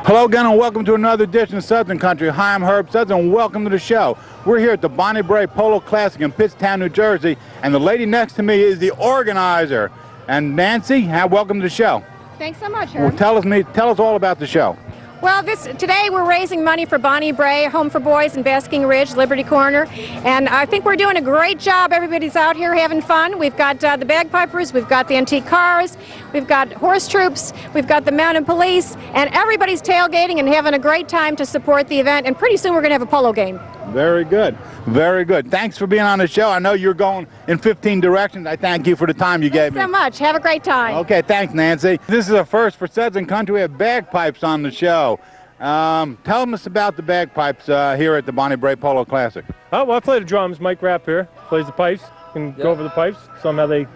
Hello again and welcome to another edition of Southern Country. Hi, I'm Herb Suds and welcome to the show. We're here at the Bonnie Brae Polo Classic in Pittstown, New Jersey, and the lady next to me is the organizer. And Nancy, welcome to the show. Thanks so much, Herb. Well, tell us all about the show. Well, today we're raising money for Bonnie Brae, Home for Boys in Basking Ridge, Liberty Corner, and I think we're doing a great job. Everybody's out here having fun. We've got the bagpipers, we've got the antique cars, we've got horse troops, we've got the mounted police, and everybody's tailgating and having a great time to support the event, and pretty soon we're going to have a polo game. Very good. Very good. Thanks for being on the show. I know you're going in 15 directions. I thank you for the time you gave me. Thanks so much. Have a great time. Okay, thanks, Nancy. This is a first for Suds and Country. We have bagpipes on the show. Tell us about the bagpipes here at the Bonnie Brae Polo Classic. Oh, well, I play the drums. Mike Rapp here plays the pipes. Can go over the pipes. Somehow they...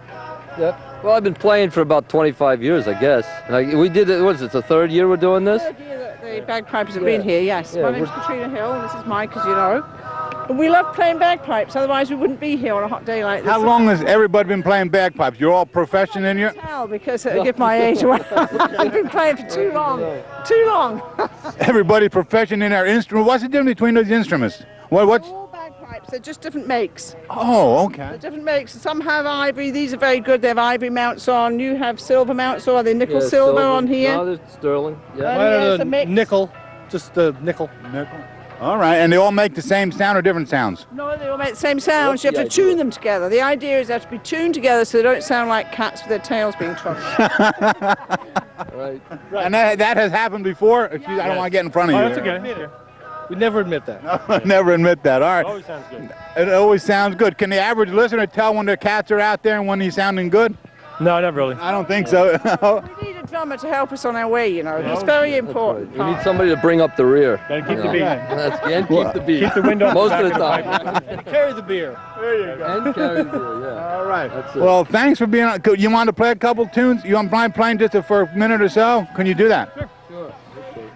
Yep. Well, I've been playing for about 25 years, I guess. We did it, what is it, the third year we're doing this? Third year that the bagpipes have been here, yes. My name's Katrina Hill, and this is Mike, as you know. And we love playing bagpipes, otherwise we wouldn't be here on a hot day like this. How long has everybody been playing bagpipes? You're all profession in here? I can't tell, because it'll give my age away. I've been playing for too long. Too long. Everybody profession in their instrument. What's the difference between those instruments? What's... All bagpipes, they're just different makes. Oh, okay. They're different makes. Some have ivory, these are very good. They have ivory mounts on. You have silver mounts, or are they nickel silver on here? No, they're sterling. Yeah. Here's a mix. Nickel. Just the nickel. All right, and they all make the same sound or different sods? No, they all make the same sounds. You have to tune them together. The idea is they have to be tuned together so they don't sound like cats with their tails being trumped. Right. And that has happened before? Excuse me, I don't want to get in front of you. That's okay. We never admit that. No, never admit that. All right. It always sounds good. It always sounds good. Can the average listener tell when their cats are out there and when he's sounding good? No, not really. I don't think so. We need a drummer to help us on our way, you know. It's very important. We need somebody to bring up the rear. Gotta keep the beat. And keep the beat. Keep the window most of the time. And carry the beer. There you go. And carry the beer, yeah. All right. That's it. Well, thanks for being on. You want to play a couple tunes? You want to playing just for a minute or so? Can you do that? Sure.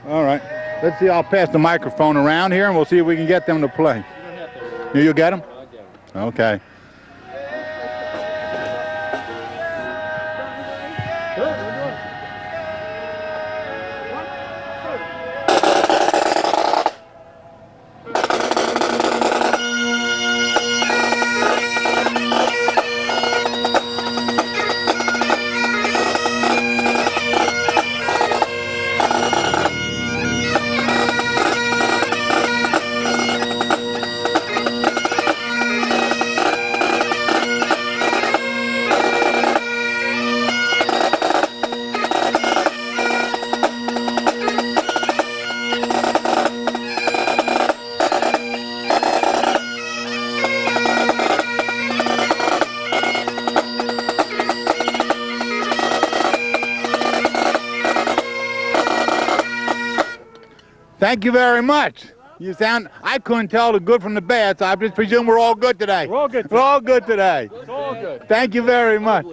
All right. Let's see. I'll pass the microphone around here, and we'll see if we can get them to play. You'll get them? I'll get them. Okay. Thank you very much. You sound, I couldn't tell the good from the bad, so I just presume we're all good today. We're all good. We're all good today. It's all good. Thank you very much.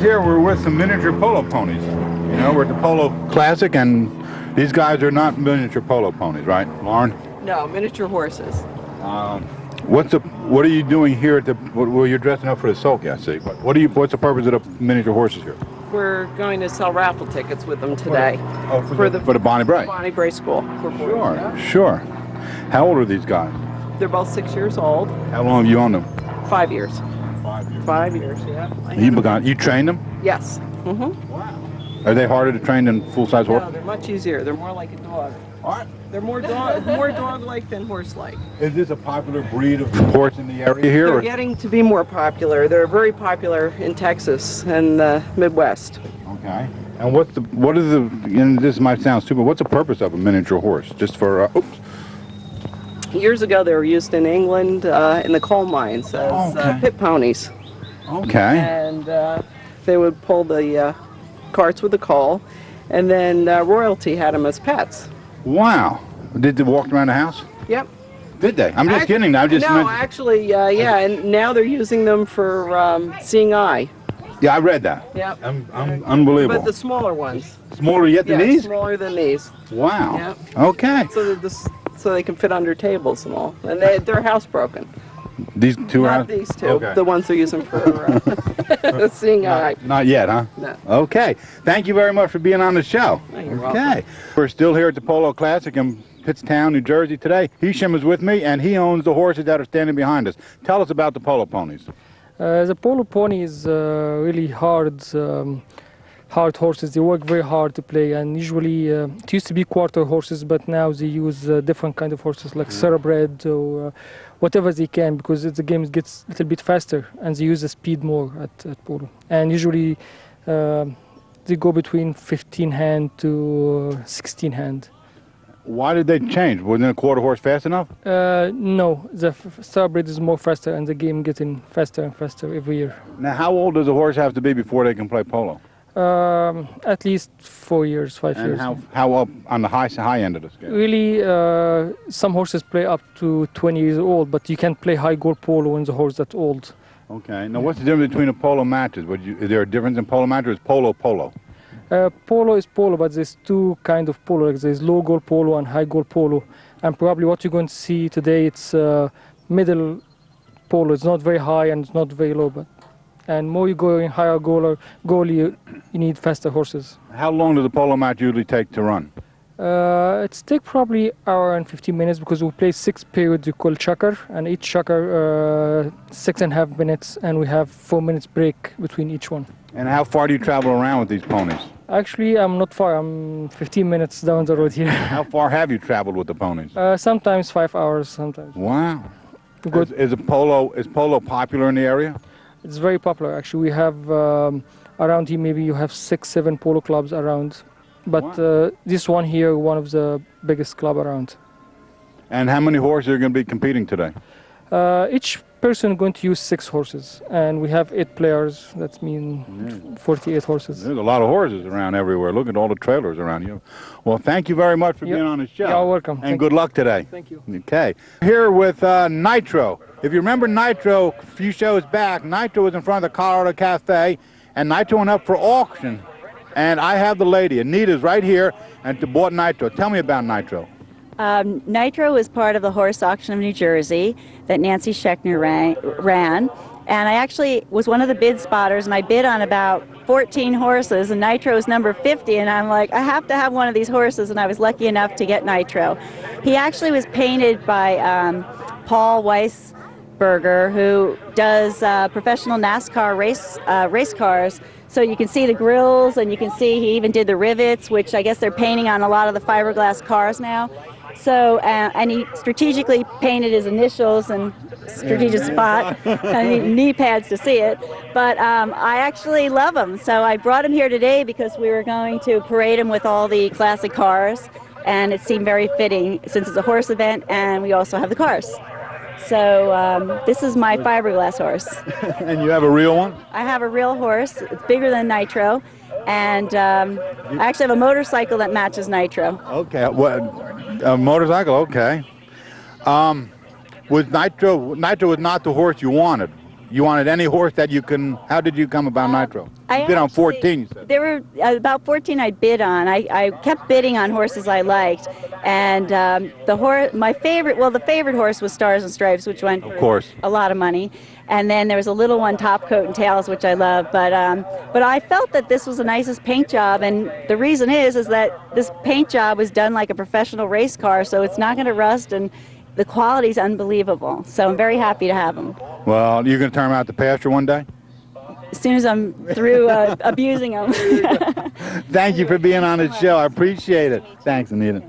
Here we're with some miniature polo ponies. You know, we're at the Polo Classic, and these guys are not miniature polo ponies, right, Lauren? No, miniature horses. What are you doing here at the? Well, you're dressing up for the sulky, I see. What's the purpose of the miniature horses here? We're going to sell raffle tickets with them today. For the Bonnie Brae. Bonnie Brae School. For boys. Sure, Yeah. sure. How old are these guys? They're both 6 years old. How long have you owned them? 5 years. 5 years. 5 years, yeah. You trained them? Yes. Wow. Are they harder to train than full-size No, horses? they're much easier. They're more like a dog. All right. They're more dog-like than horse-like. Is this a popular breed of horse in the area here? They're Or? getting to be more popular. They're very popular in Texas and the Midwest. Okay. And and this might sound stupid, what's the purpose of a miniature horse? Just for, oops. Years ago, they were used in England in the coal mines as pit ponies. Okay. And they would pull the carts with the coal, and then royalty had them as pets. Wow. Did they walk around the house? Yep. Did they? I'm just kidding. No, actually, yeah, and now they're using them for seeing eye. Yeah, I read that. Yep. Unbelievable. But the smaller ones. Smaller yet than Yeah, these? smaller than these. Wow. Yep. Okay. So they can fit under tables and all. And they're housebroken. These two are? Not these two. Okay. The ones they're using for seeing eye. Not yet, huh? No. Okay. Thank you very much for being on the show. Oh, you're Okay. welcome. We're still here at the Polo Classic in Pittstown, New Jersey today. Hisham is with me, and he owns the horses that are standing behind us. Tell us about the Polo ponies. The polo pony is really hard horses. They work very hard to play, and usually it used to be quarter horses, but now they use different kind of horses like thoroughbred or whatever they can, because the game gets a little bit faster and they use the speed more at polo. And usually they go between 15 hand to 16 hand. Why did they change? Wasn't a quarter horse fast enough? No, the thoroughbred is more faster, and the game getting faster and faster every year. Now, how old does a horse have to be before they can play polo? At least 4 years, 5 And years. how up on the high end of the scale? Really, some horses play up to 20 years old, but you can't play high goal polo when the horse that's old. Okay. Now, what's the difference between the polo matches? Is there a difference in polo match, or is polo polo? Polo is polo, but there's two kind of polo. Like there's low goal polo and high goal polo. And probably what you're going to see today, it's middle polo. It's not very high and it's not very low, but and more you go in higher goal, you need faster horses. How long does a polo match usually take to run? It's take probably hour and 15 minutes, because we play 6 periods we call checker, and each checker 6.5 minutes, and we have 4 minutes break between each one. And how far do you travel around with these ponies? Actually, I'm not far. I'm 15 minutes down the road here. How far have you traveled with the ponies? Sometimes 5 hours, sometimes. Wow. Good. Is polo popular in the area? It's very popular. Actually, we have around here, maybe you have 6-7 polo clubs around. But this one here, one of the biggest club around. And how many horses are going to be competing today? Each person going to use 6 horses, and we have 8 players. That means 48 horses. There's a lot of horses around everywhere. Look at all the trailers around you. Well, thank you very much for being on the show. You're welcome. And good luck today. Thank you. Okay. Here with Nitro. If you remember Nitro, a few shows back, Nitro was in front of the Colorado Cafe, and Nitro went up for auction. And I have the lady, Anita's right here, and bought Nitro. Tell me about Nitro. Nitro is part of the horse auction of New Jersey that Nancy Schechner ran. And I actually was one of the bid spotters, and I bid on about 14 horses, and Nitro is number 50, and I'm like, I have to have one of these horses, and I was lucky enough to get Nitro. He actually was painted by Paul Weisberger, who does professional NASCAR race cars. So you can see the grills, and you can see he even did the rivets, which I guess they're painting on a lot of the fiberglass cars now. So, and he strategically painted his initials and strategic spot, and knee pads to see it. But I actually love him. So I brought him here today because we were going to parade him with all the classic cars, and it seemed very fitting since it's a horse event and we also have the cars. So this is my fiberglass horse. And you have a real one? I have a real horse. It's bigger than Nitro. And I actually have a motorcycle that matches Nitro. Okay. A motorcycle? Okay. Nitro was not the horse you wanted. You wanted any horse that you can. How did you come about Nitro? You bid on 14, you said. There were about 14 I bid on. I kept bidding on horses I liked, and the favorite horse was Stars and Stripes, which went for a lot of money. And then there was a little one, Top Coat and Tails, which I love. But I felt that this was the nicest paint job, and the reason is that this paint job was done like a professional race car, so it's not going to rust, and the quality's unbelievable. So I'm very happy to have them. Well, you're going to turn them out to pasture one day? As soon as I'm through abusing them. Thank you for being on the show. I appreciate it. Thanks, Anita.